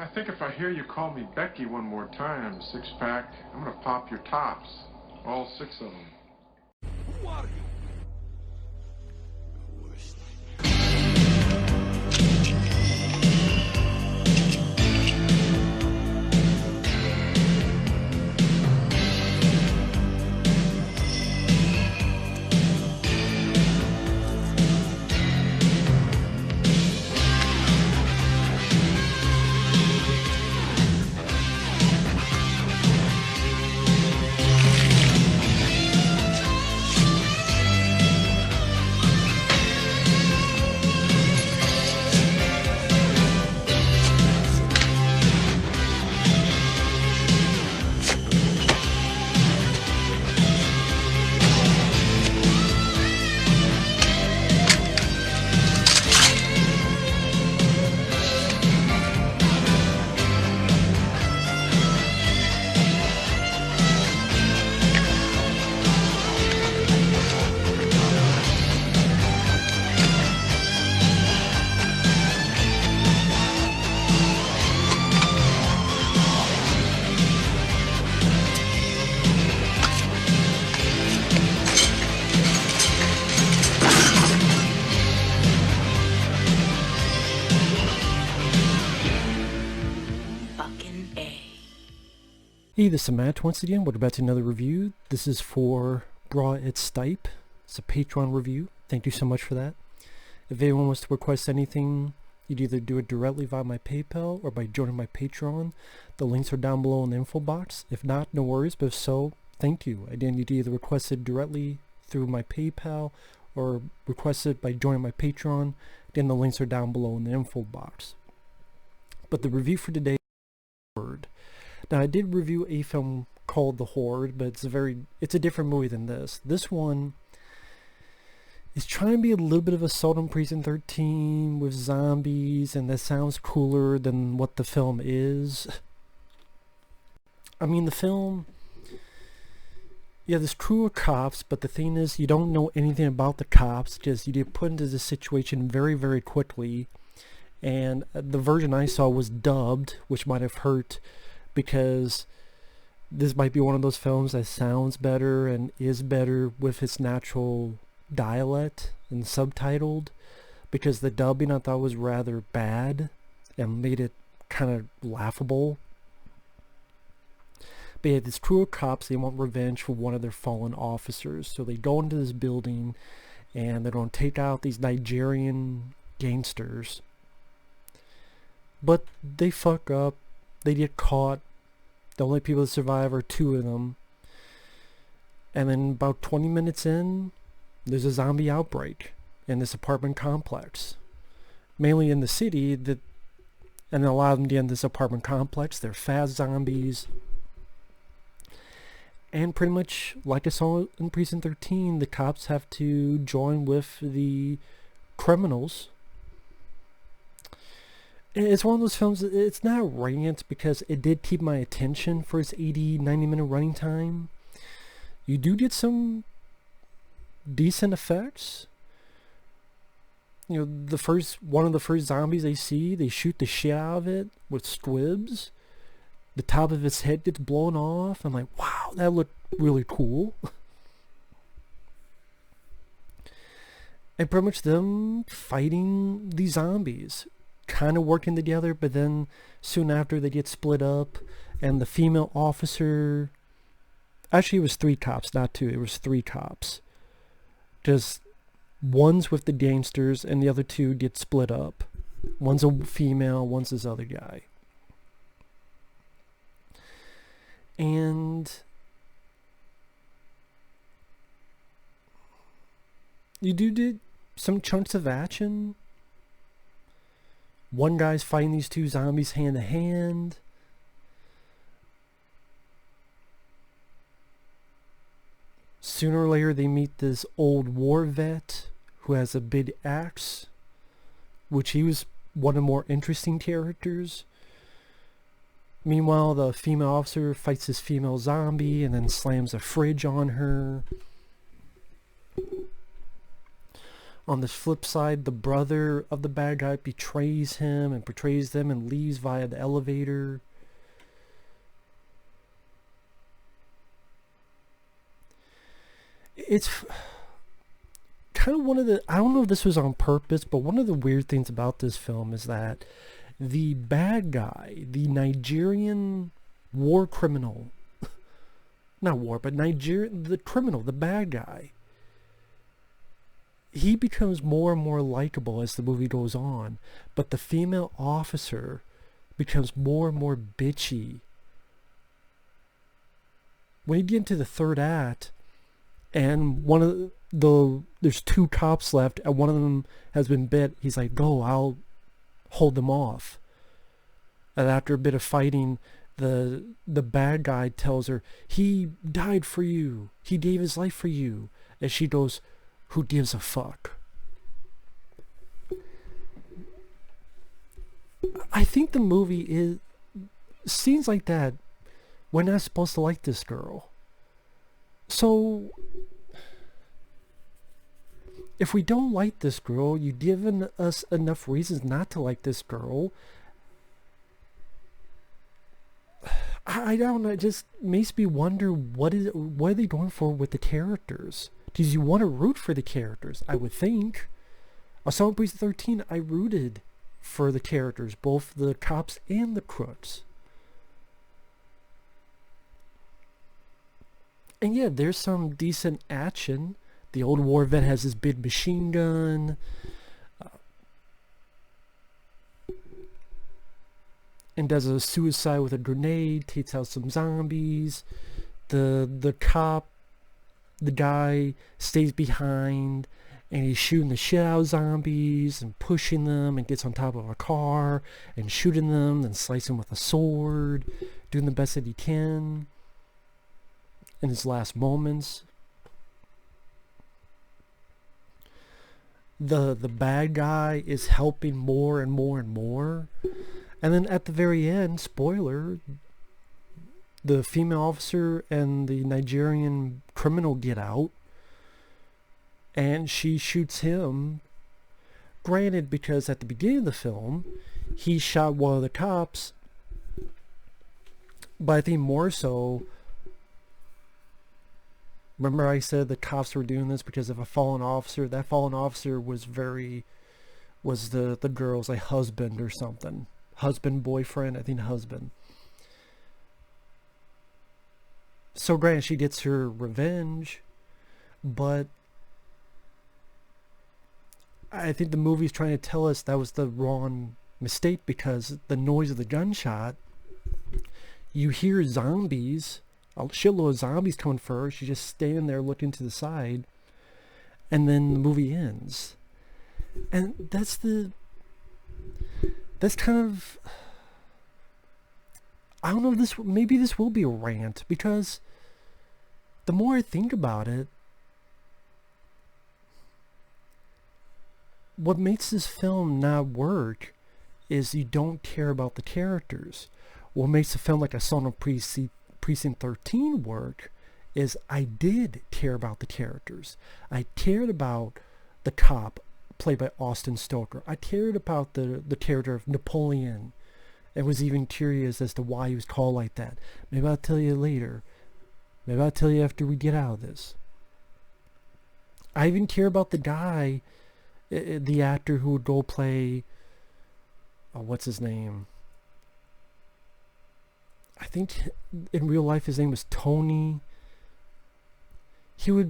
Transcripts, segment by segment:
I think if I hear you call me Becky one more time, six-pack, I'm gonna pop your tops. All 6 of them. Who are you? Hey, this is Matt once again. Welcome back to another review. This is for Bra It Stipe. It's a Patreon review. Thank you so much for that. If anyone wants to request anything, you'd either do it directly via my PayPal or by joining my Patreon. The links are down below in the info box. If not, no worries, but if so, thank you. Again, you'd either request it directly through my PayPal or request it by joining my Patreon. Again, the links are down below in the info box. But the review for today is Horde. Now, I did review a film called The Horde, but it's a different movie than this. This one is trying to be a little bit of Assault on Precinct 13 with zombies, and that sounds cooler than what the film is. I mean, the film, yeah, this crew of cops, but the thing is, you don't know anything about the cops, just you get put into the situation very, very quickly, and the version I saw was dubbed, which might have hurt, because this might be one of those films that sounds better and is better with its natural dialect and subtitled, because the dubbing I thought was rather bad and made it kind of laughable. But yeah, this crew of cops, they want revenge for one of their fallen officers, so they go into this building and they're going to take out these Nigerian gangsters, but they fuck up. They get caught. The only people that survive are 2 of them. And then about 20 minutes in, there's a zombie outbreak in this apartment complex. Mainly in the city, and a lot of them get in this apartment complex. They're fast zombies. And pretty much, like I saw in Precinct 13, the cops have to join with the criminals. It's one of those films, it's not a rant because it did keep my attention for its 80-90 minute running time. You do get some decent effects. You know, one of the first zombies they see, they shoot the shit out of it with squibs. The top of its head gets blown off. I'm like, wow, that looked really cool. And pretty much them fighting these zombies, kind of working together, but then soon after they get split up, and the female officer, actually it was 3 cops, not 2, it was 3 cops, just one's with the gangsters and the other 2 get split up. One's a female, one's this other guy. And you do some chunks of action. One guy's fighting these 2 zombies hand to hand. Sooner or later they meet this old war vet who has a big axe, which he was one of the more interesting characters. Meanwhile, the female officer fights this female zombie and then slams a fridge on her. on the flip side, the brother of the bad guy betrays him and betrays them and leaves via the elevator. It's kind of one of the, I don't know if this was on purpose, but one of the weird things about this film is that the bad guy, the Nigerian war criminal, not war, but Nigerian, the criminal, the bad guy, he becomes more and more likable as the movie goes on, but the female officer becomes more and more bitchy. When you get into the third act, and one of there's 2 cops left, and one of them has been bit, he's like, go, I'll hold them off. And after a bit of fighting, the bad guy tells her, he died for you, he gave his life for you. And she goes, who gives a fuck? I think the movie is scenes like that, we're not supposed to like this girl. So if we don't like this girl, you've given us enough reasons not to like this girl. I don't know, it just makes me wonder what are they going for with the characters? Because you want to root for the characters, I would think. Assault on Precinct 13, I rooted for the characters, both the cops and the crooks. And yeah, there's some decent action. The old war vet has his big machine gun. And does a suicide with a grenade, takes out some zombies. The cop, the guy, stays behind and he's shooting the shit out of zombies and pushing them and gets on top of a car and shooting them, then slicing them with a sword, doing the best that he can in his last moments. The bad guy is helping more and more and more. And then at the very end, spoiler, the female officer and the Nigerian criminal get out. And she shoots him. Granted, because at the beginning of the film, he shot one of the cops. But I think more so, remember I said the cops were doing this because of a fallen officer? That fallen officer was the girl's like husband or something. Husband, boyfriend, I think husband. So granted, she gets her revenge, but I think the movie's trying to tell us that was the wrong mistake, because the noise of the gunshot, you hear zombies, a shitload of zombies coming for her. She's just standing there looking to the side, and then the movie ends. And that's kind of, I don't know, maybe this will be a rant, because the more I think about it, what makes this film not work is you don't care about the characters. What makes a film like Assault on Precinct 13 work is I did care about the characters. I cared about the cop, played by Austin Stoker. I cared about the character of Napoleon, and was even curious as to why he was called like that. Maybe I'll tell you later. Maybe I'll tell you after we get out of this. I even care about the guy, the actor who would go play, what's his name? I think in real life his name was Tony. He was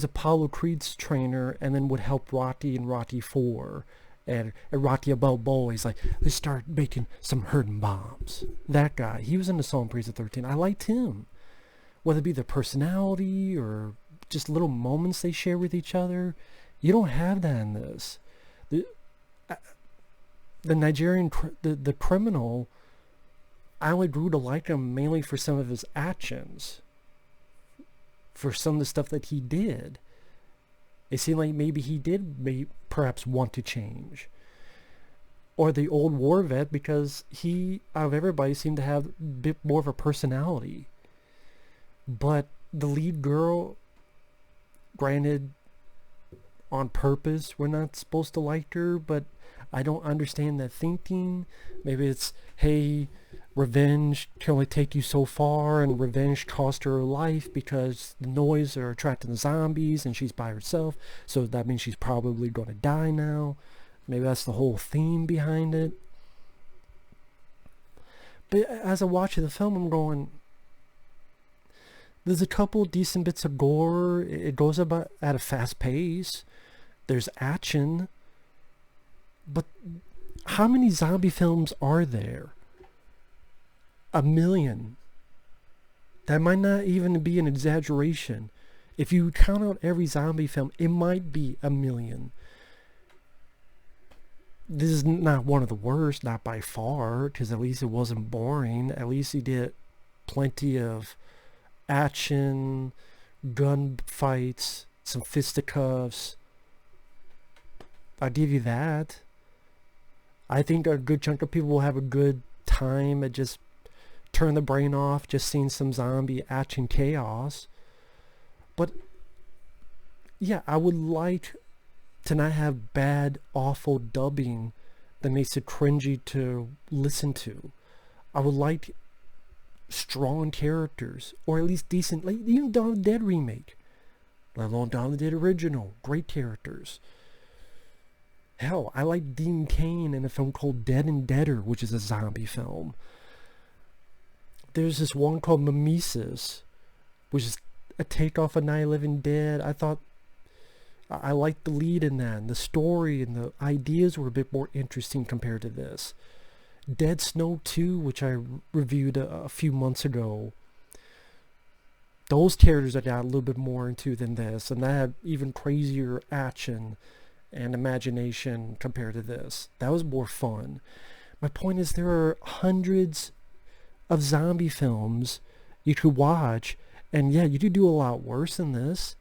Apollo Creed's trainer, and then would help Rocky in Rocky 4. And Rocky Balboa, he's like, let's start making some hurting bombs. That guy, he was in Assault on Precinct 13. I liked him. Whether it be their personality or just little moments they share with each other. You don't have that in this. The Nigerian, the criminal, I only grew to like him mainly for some of his actions. For some of the stuff that he did. It seemed like maybe he did perhaps want to change. Or the old war vet, because he, out of everybody, seemed to have a bit more of a personality. But the lead girl, granted, on purpose we're not supposed to like her, but I don't understand that thinking. Maybe it's, hey, revenge can only take you so far, and revenge cost her life because the noise are attracting the zombies and she's by herself, so that means she's probably going to die now. Maybe that's the whole theme behind it. But as I watch the film, I'm going, there's a couple decent bits of gore. It goes about at a fast pace. There's action. But how many zombie films are there? 1 million. That might not even be an exaggeration. If you count out every zombie film, it might be 1 million. This is not one of the worst, not by far, because at least it wasn't boring. At least he did plenty of action, gun fights, some fisticuffs. I'll give you that. I think a good chunk of people will have a good time at just turn the brain off, just seeing some zombie action chaos. But yeah, I would like to not have bad, awful dubbing that makes it cringy to listen to. I would like strong characters, or at least decent, like even Dawn of the Dead remake, let alone Dawn of the Dead original. Great characters. Hell, I like Dean Cain in a film called Dead and Deader, which is a zombie film. There's this one called Mimesis, which is a takeoff of Night of the Living Dead. I thought I liked the lead in that, and the story and the ideas were a bit more interesting compared to this. Dead Snow 2, which I reviewed a few months ago, those characters I got a little bit more into than this, and that had even crazier action and imagination compared to this. That was more fun. My point is, there are hundreds of zombie films you could watch, and yeah, you could do a lot worse than this.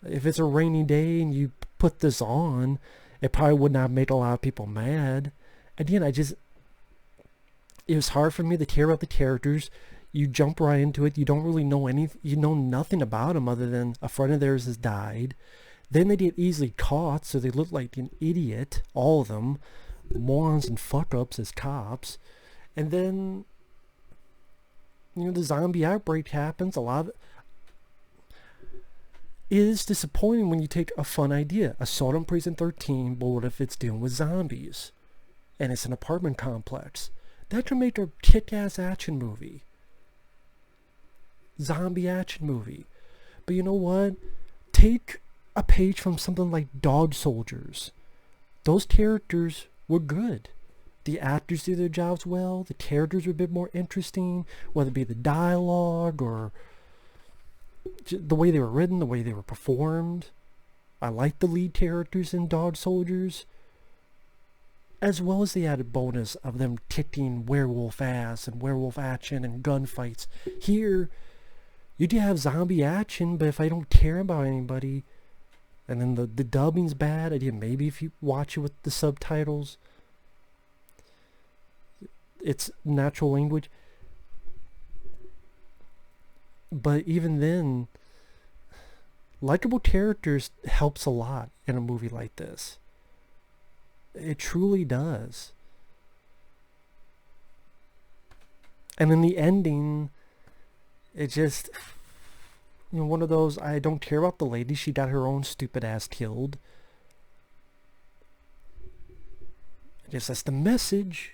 If it's a rainy day and you put this on, it probably would not make a lot of people mad. Again, it was hard for me to care about the characters. You jump right into it. You don't really know anything. You know nothing about them other than a friend of theirs has died. Then they get easily caught, so they look like an idiot, all of them. Morons and fuck-ups as cops. And then, the zombie outbreak happens. A lot of it is disappointing when you take a fun idea. Assault on Precinct 13, but what if it's dealing with zombies? And it's an apartment complex. That could make a kick-ass action movie. Zombie action movie. But you know what? Take a page from something like Dog Soldiers. Those characters were good. The actors did their jobs well. The characters were a bit more interesting, whether it be the dialogue or the way they were written, the way they were performed. I liked the lead characters in Dog Soldiers, as well as the added bonus of them kicking werewolf ass and werewolf action and gunfights. Here, you do have zombie action, but if I don't care about anybody, and then the dubbing's bad, again, maybe if you watch it with the subtitles, it's natural language. But even then, likable characters helps a lot in a movie like this. It truly does. And in the ending, it just, one of those, I don't care about the lady, she got her own stupid ass killed. I guess that's the message.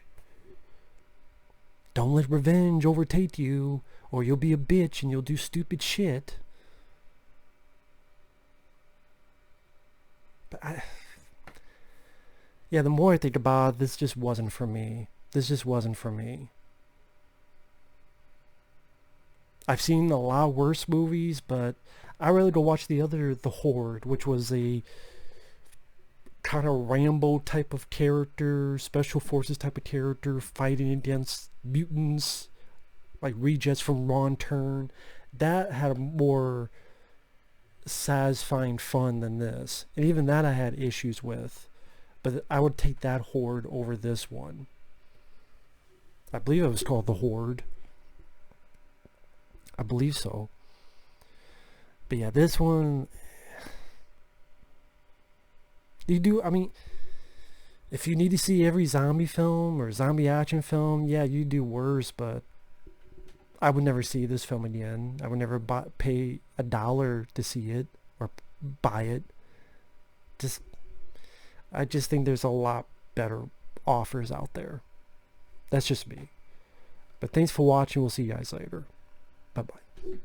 Don't let revenge overtake you, or you'll be a bitch and you'll do stupid shit. But yeah, the more I think about it, this just wasn't for me. This just wasn't for me. I've seen a lot worse movies, but I'd rather go watch the Horde, which was a kind of Rambo type of character, special forces type of character, fighting against mutants, like rejects from Wrong Turn. That had a more satisfying fun than this. And even that I had issues with. But I would take that Horde over this one. I believe it was called the Horde. I believe so. But yeah, this one, You do, I mean, if you need to see every zombie film or zombie action film, yeah, you do worse, but I would never see this film again. I would never pay $1 to see it or buy it. I just think there's a lot better offers out there. That's just me. But thanks for watching. We'll see you guys later. Bye-bye.